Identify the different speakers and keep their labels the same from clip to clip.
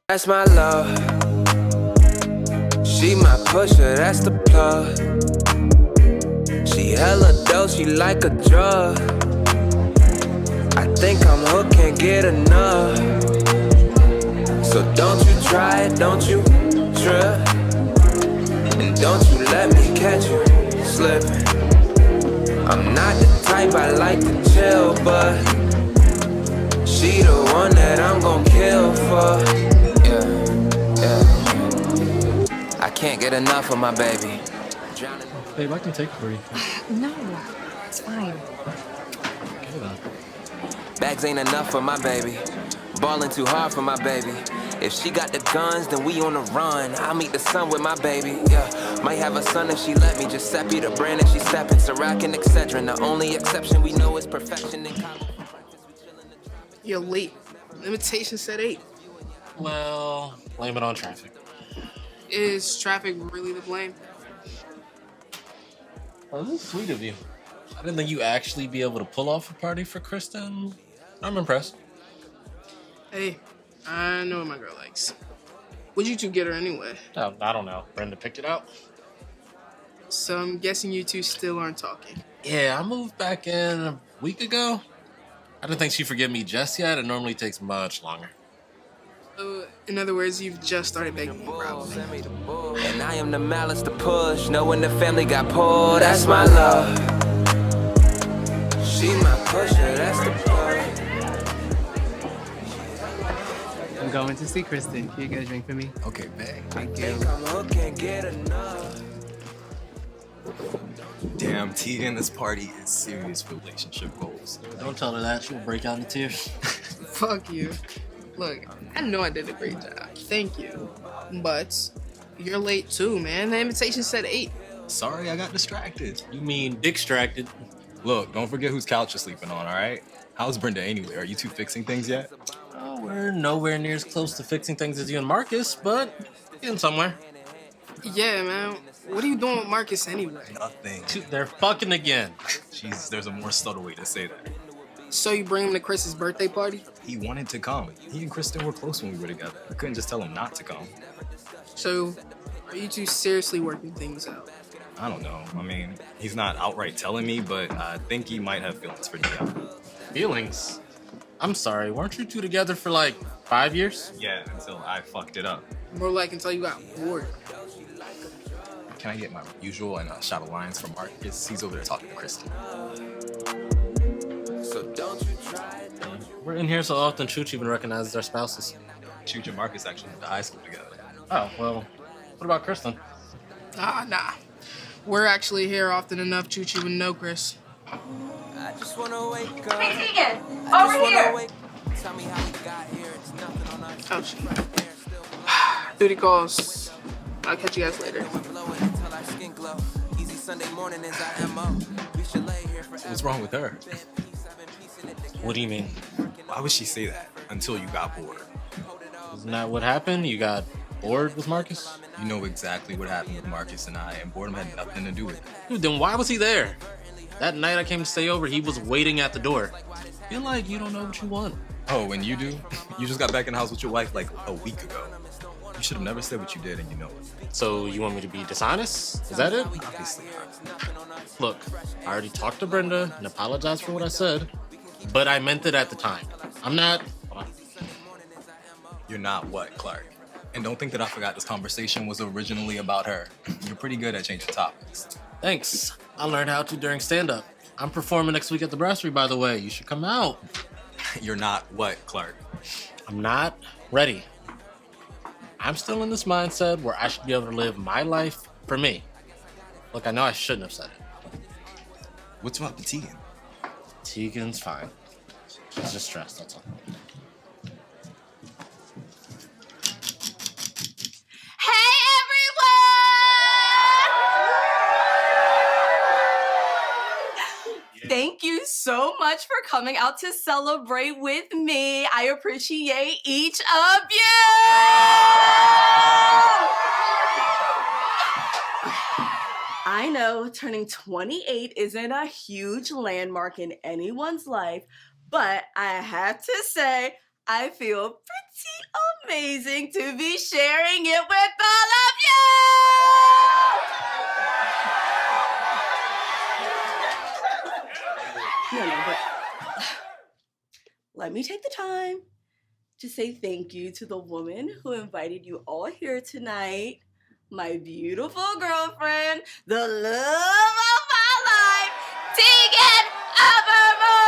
Speaker 1: That's my love. She my pusher, that's the plug. She hella dope, she like a drug. I think I'm hooked, can't get enough. So don't you try it, don't you trip. And don't you let me catch you slipping. I'm not the type I like to chill, but she the one that I'm gon' kill for. Yeah. I can't get enough of my baby.
Speaker 2: Babe, I can take it for you.
Speaker 3: No, it's fine.
Speaker 2: Okay, then.
Speaker 1: Bags ain't enough for my baby. Ballin' too hard for my baby. If she got the guns, then we on the run. I'll meet the sun with my baby, yeah. Might have a son if she let me. Giuseppe the brand and she steppin'. Ciroc and Excedrin. The only exception we know is perfection in college.
Speaker 4: You're late. Limitation said 8.
Speaker 2: Well, blame it on traffic.
Speaker 4: Is traffic really the blame?
Speaker 2: Oh, this is sweet of you. I didn't think you'd actually be able to pull off a party for Kristen. I'm impressed.
Speaker 4: Hey, I know what my girl likes. What'd you two get her anyway?
Speaker 2: Oh, I don't know. Brenda picked it out.
Speaker 4: So I'm guessing you two still aren't talking.
Speaker 2: Yeah, I moved back in a week ago. I didn't think she'd forgive me just yet. It normally takes much longer.
Speaker 4: In other words, you've just started begging me, probably.
Speaker 1: And I am the malice to push. Knowing the family got pulled, that's my love. She my pusher, that's the plug.
Speaker 5: I'm going to see Kristen. Can you get a drink for me?
Speaker 6: Okay, bang.
Speaker 5: Thank you.
Speaker 1: Think I'm hooked, can't get enough.
Speaker 6: Damn, Tegan, this party is serious relationship goals.
Speaker 2: Don't tell her that. She'll break out into tears.
Speaker 4: Fuck you. Look, I know I did a great job. Thank you. But you're late too, man. The invitation said 8.
Speaker 6: Sorry, I got distracted.
Speaker 2: You mean dickstracted?
Speaker 6: Look, don't forget whose couch you're sleeping on, all right? How's Brenda anyway? Are you two fixing things yet?
Speaker 2: Oh, we're nowhere near as close to fixing things as you and Marcus, but getting somewhere.
Speaker 4: Yeah, man. What are you doing with Marcus anyway?
Speaker 6: Nothing.
Speaker 2: They're fucking again.
Speaker 6: Jeez, there's a more subtle way to say that.
Speaker 4: So you bring him to Chris's birthday party?
Speaker 6: He wanted to come. He and Kristen were close when we were together. I couldn't just tell him not to come.
Speaker 4: So, are you two seriously working things out?
Speaker 6: I don't know. I mean, he's not outright telling me, but I think he might have feelings for Dion.
Speaker 2: Feelings? I'm sorry, weren't you two together for like 5 years?
Speaker 6: Yeah, until I fucked it up.
Speaker 4: More like until you got bored.
Speaker 6: Can I get my usual and a shot of lines from Marcus? He's over there talking to Kristen.
Speaker 1: So don't you try it.
Speaker 2: We're in here so often Choochi even recognizes our spouses.
Speaker 6: Chooch and Marcus actually went to high school together.
Speaker 2: Oh, well, what about Kristen?
Speaker 4: Nah. We're actually here often enough Choochi would know Chris.
Speaker 1: I just wanna wake up.
Speaker 3: Hey, Tegan!
Speaker 1: I
Speaker 3: Over
Speaker 1: just wanna
Speaker 3: here!
Speaker 1: wake- Tell me how we got here. It's nothing on us.
Speaker 4: Oh, shit. Duty calls. I'll catch you guys later.
Speaker 1: Blowing until our skin glow. Easy Sunday morning is our MO. We should lay here forever.
Speaker 6: What's wrong with her?
Speaker 2: What do you mean?
Speaker 6: Why would she say that until you got bored?
Speaker 2: Isn't that what happened? You got bored with Marcus?
Speaker 6: You know exactly what happened with Marcus and I, and boredom had nothing to do with it.
Speaker 2: Dude, then why was he there? That night I came to stay over, he was waiting at the door. Feel like you don't know what you want.
Speaker 6: Oh, and you do? You just got back in the house with your wife like a week ago. You should have never said what you did, and you know it.
Speaker 2: So you want me to be dishonest? Is that it?
Speaker 6: Obviously not.
Speaker 2: Look, I already talked to Brenda and apologized for what I said, but I meant it at the time. I'm not... Hold on.
Speaker 6: You're not what, Clark? And don't think that I forgot this conversation was originally about her. You're pretty good at changing topics.
Speaker 2: Thanks. I learned how to during stand-up. I'm performing next week at the Brasserie, by the way. You should come out.
Speaker 6: You're not what, Clark?
Speaker 2: I'm not ready. I'm still in this mindset where I should be able to live my life for me. Look, I know I shouldn't have said it.
Speaker 6: What's up with Tegan?
Speaker 2: Tegan's fine. She's just stressed, that's all.
Speaker 3: Hey, everyone! Thank you so much for coming out to celebrate with me. I appreciate each of you. I know turning 28 isn't a huge landmark in anyone's life, but I have to say, I feel pretty Amazing to be sharing it with all of you! No, but let me take the time to say thank you to the woman who invited you all here tonight. My beautiful girlfriend, the love of my life, Tegan Evermore!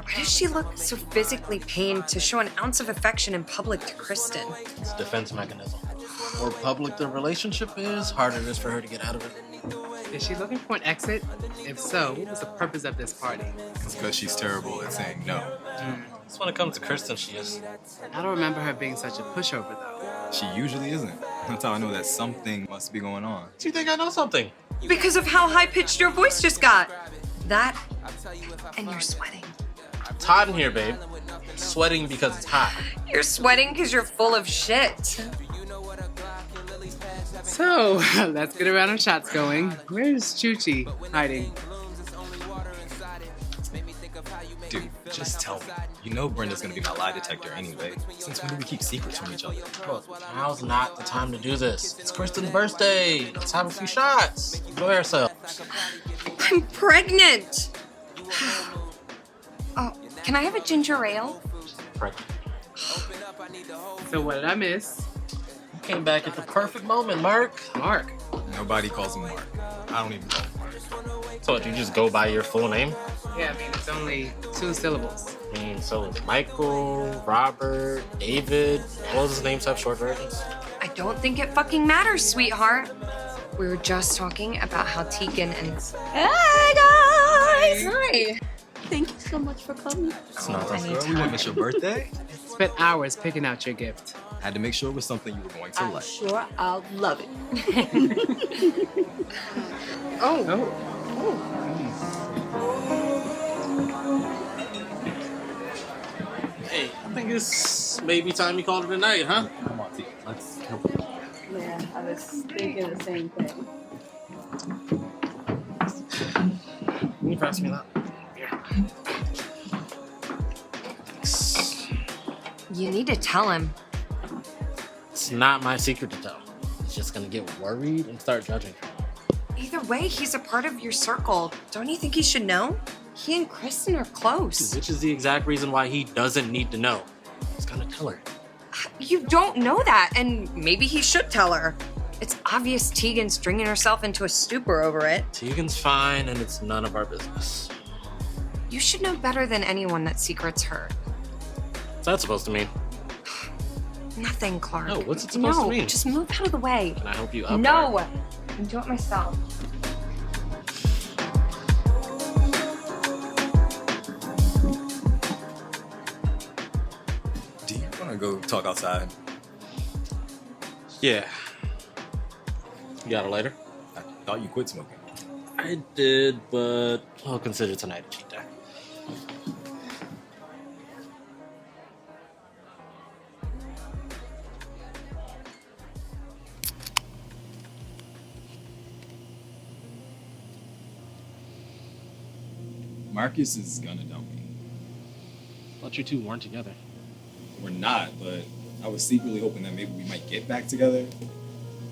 Speaker 7: Why does she look so physically pained to show an ounce of affection in public to Kristen?
Speaker 2: It's a defense mechanism. The more public the relationship is, harder it is for her to get out of it.
Speaker 5: Is she looking for an exit? If so, what was the purpose of this party?
Speaker 6: It's because she's terrible at saying no.
Speaker 2: Just when it comes to Kristen, she is.
Speaker 5: I don't remember her being such a pushover, though.
Speaker 6: She usually isn't. That's how I know that something must be going on.
Speaker 2: Do you think I know something?
Speaker 7: Because of how high-pitched your voice just got. That, and you're sweating.
Speaker 2: It's hot in here, babe. I'm sweating because it's hot.
Speaker 7: You're sweating because you're full of shit.
Speaker 5: So, let's get a round of shots going. Where's Choochi hiding?
Speaker 6: Dude, just tell me. You know Brenda's gonna be my lie detector anyway. Since when do we keep secrets from each other?
Speaker 2: Look, now's not the time to do this. It's Kristen's birthday. Let's have a few shots. Enjoy ourselves.
Speaker 7: I'm pregnant. Oh, can I have a ginger ale?
Speaker 2: Pregnant.
Speaker 5: So what did I miss?
Speaker 2: You came back at the perfect moment, Mark.
Speaker 5: Mark.
Speaker 6: Nobody calls him Mark. I don't even call him Mark.
Speaker 2: So what, you just go by your full name?
Speaker 5: Yeah, I mean, it's only 2 syllables.
Speaker 2: I mean, so it's Michael, Robert, David. All those names have short versions.
Speaker 7: I don't think it fucking matters, sweetheart. We were just talking about how Tegan and... Hey, guys! Hi.
Speaker 3: Thank you so much for coming.
Speaker 2: It's not
Speaker 6: Girl, we wouldn't miss your birthday.
Speaker 5: Spent hours picking out your gift.
Speaker 6: Had to make sure it was something you were going to
Speaker 3: I'm
Speaker 6: like.
Speaker 3: sure I'll love it.
Speaker 5: Oh.
Speaker 2: Hey, I think it's maybe time you called it a night, huh?
Speaker 6: Come on, T. Let's go.
Speaker 3: Yeah, I was thinking the same thing.
Speaker 2: Can you pass me that? Yeah. Thanks.
Speaker 7: You need to tell him.
Speaker 2: It's not my secret to tell. He's just gonna get worried and start judging.
Speaker 7: Either way, he's a part of your circle. Don't you think he should know? He and Kristen are close.
Speaker 2: Which is the exact reason why he doesn't need to know. He's gonna tell her.
Speaker 7: You don't know that, and maybe he should tell her. It's obvious Tegan's stringing herself into a stupor over it.
Speaker 2: Tegan's fine, and it's none of our business.
Speaker 7: You should know better than anyone that secrets hurt.
Speaker 2: What's that supposed to mean?
Speaker 7: Nothing, Clark.
Speaker 2: No, what's it supposed to mean?
Speaker 7: Just move out of the way.
Speaker 2: Can I help you up?
Speaker 7: No! I can do it myself.
Speaker 6: Do you want to go talk outside?
Speaker 2: Yeah. You got a lighter?
Speaker 6: I thought you quit smoking.
Speaker 2: I did, but I'll consider tonight a cheat day.
Speaker 6: Marcus is gonna dump me.
Speaker 2: Thought you two weren't together.
Speaker 6: We're not, but I was secretly hoping that maybe we might get back together.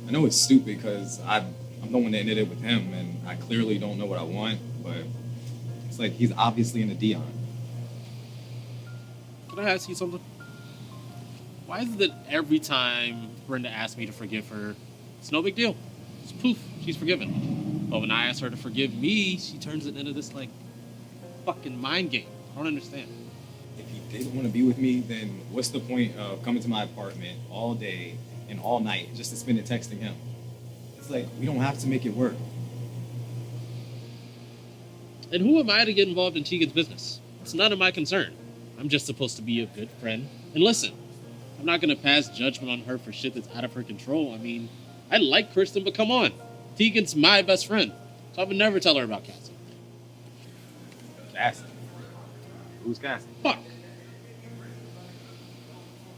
Speaker 6: I know it's stupid because I'm the one that ended it with him, and I clearly don't know what I want, but it's like he's obviously into Dion.
Speaker 8: Can I ask you something? Why is it that every time Brenda asks me to forgive her, it's no big deal? It's poof, she's forgiven. But when I ask her to forgive me, she turns it into this, like, fucking mind game. I don't understand.
Speaker 6: If he didn't want to be with me, then what's the point of coming to my apartment all day and all night just to spend it texting him? It's like, we don't have to make it work.
Speaker 8: And who am I to get involved in Tegan's business? It's none of my concern. I'm just supposed to be a good friend. And listen, I'm not going to pass judgment on her for shit that's out of her control. I mean, I like Kristen, but come on. Tegan's my best friend. So I would never tell her about Cassie.
Speaker 6: Cassie? Who's Cassie?
Speaker 8: Fuck.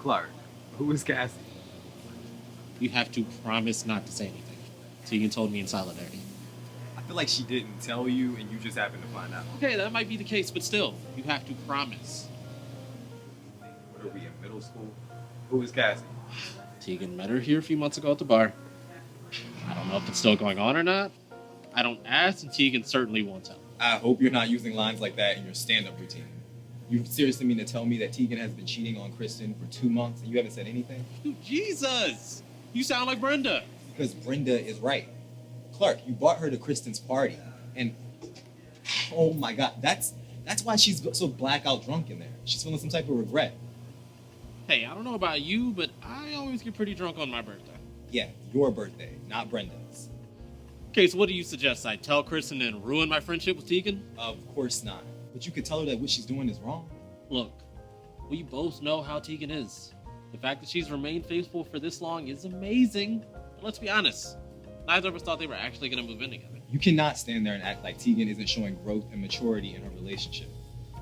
Speaker 6: Clark, who is Cassie?
Speaker 8: You have to promise not to say anything. Tegan told me in solidarity.
Speaker 6: I feel like she didn't tell you and you just happened to find out.
Speaker 8: Okay, that might be the case, but still, you have to promise.
Speaker 6: What are we in middle school? Who is Cassie?
Speaker 8: Tegan met her here a few months ago at the bar. I don't know if it's still going on or not. I don't ask, and Tegan certainly won't tell.
Speaker 6: I hope you're not using lines like that in your stand-up routine. You seriously mean to tell me that Tegan has been cheating on Kristen for 2 months and you haven't said anything?
Speaker 8: Dude, Jesus! You sound like Brenda.
Speaker 6: Because Brenda is right. Clark, you brought her to Kristen's party, and oh my God, that's why she's so blackout drunk in there. She's feeling some type of regret.
Speaker 8: Hey, I don't know about you, but I always get pretty drunk on my birthday.
Speaker 6: Yeah, your birthday, not Brenda's.
Speaker 8: Okay, so what do you suggest? I tell Kristen and ruin my friendship with Tegan?
Speaker 6: Of course not. But you could tell her that what she's doing is wrong.
Speaker 8: Look, we both know how Tegan is. The fact that she's remained faithful for this long is amazing. But let's be honest, neither of us thought they were actually going to move in together.
Speaker 6: You cannot stand there and act like Tegan isn't showing growth and maturity in her relationship.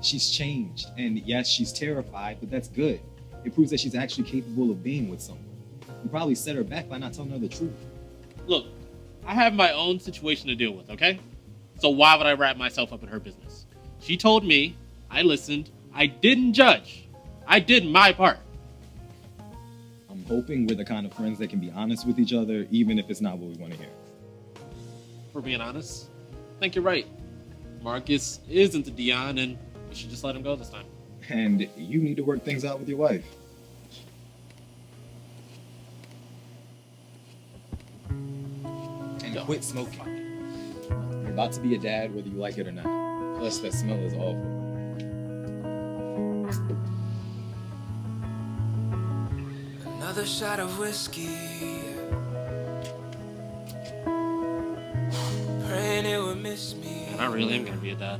Speaker 6: She's changed, and yes, she's terrified, but that's good. It proves that she's actually capable of being with someone. You probably set her back by not telling her the truth.
Speaker 8: Look, I have my own situation to deal with, okay? So why would I wrap myself up in her business? She told me, I listened, I didn't judge. I did my part.
Speaker 6: I'm hoping we're the kind of friends that can be honest with each other, even if it's not what we want to hear.
Speaker 8: For being honest, I think you're right. Marcus isn't the Dion, and we should just let him go this time.
Speaker 6: And you need to work things out with your wife. And quit smoking. You're about to be a dad whether you like it or not. Plus, that smell is awful.
Speaker 1: Another shot of whiskey. Praying it would miss me.
Speaker 8: And I really am gonna be a dad.